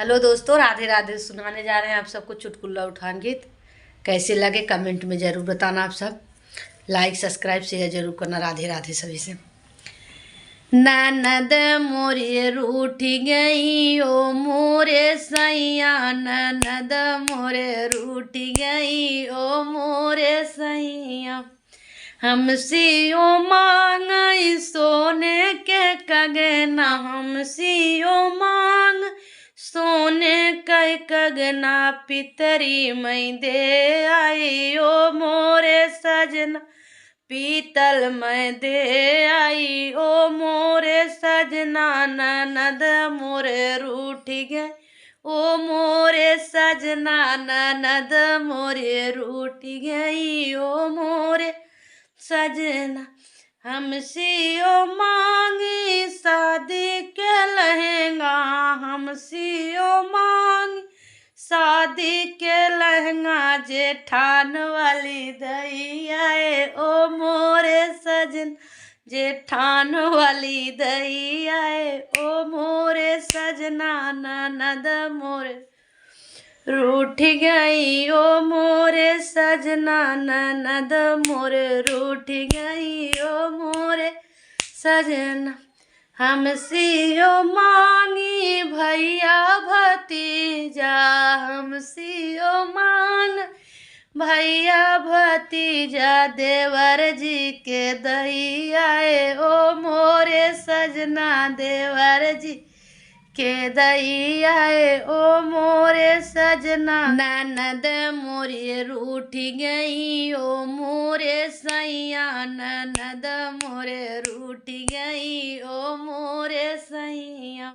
Hello दोस्तों, राधे राधे। सुनाने जा रहे हैं आप सबको चुटकुला उठान गीत। कैसे लगे कमेंट में ज़रूर बताना। आप सब लाइक सब्सक्राइब शेयर जरूर करना। राधे राधे सभी से। ननद मोरे रूठी गई ओ मोरे सैया, ननद मोरे रूठी गई ओ मोरे सैया। हमसे ओ मांग सोने के कंगना, हमसे ओ मांग सोने के कंगना, पितरी मैं दे आई ओ मोरे सजना, पीतल मैं दे आई ओ मोरे सजना। ननद मोरे रूठ गए ओ मोरे सजना, ननद मोरे रूठ गई ओ मोरे सजना। हमसे ओ मांगी शादी के लहंगा, हमसे ओ मांगी शादी के लहंगा, जेठान वाली दैया ओ मोरे सजन, जेठान वाली दैया ओ मोरे सजना। ननद मोरे रूठ गई ओ मोरे सजना, ननद मोरे रूठ गई ओ मोरे सजना। हमसे ओ मांगी भैया भतीजा, हमसे ओ मांग भैया भतीजा, देवर जी के दैया ओ मोरे सजना, देवर जी के दैया ओ मोरे सजना। ननद मोरे रूठ गई ओ मोरे सैया, ननद मोरे रूठ गई ओ मोरे सैया।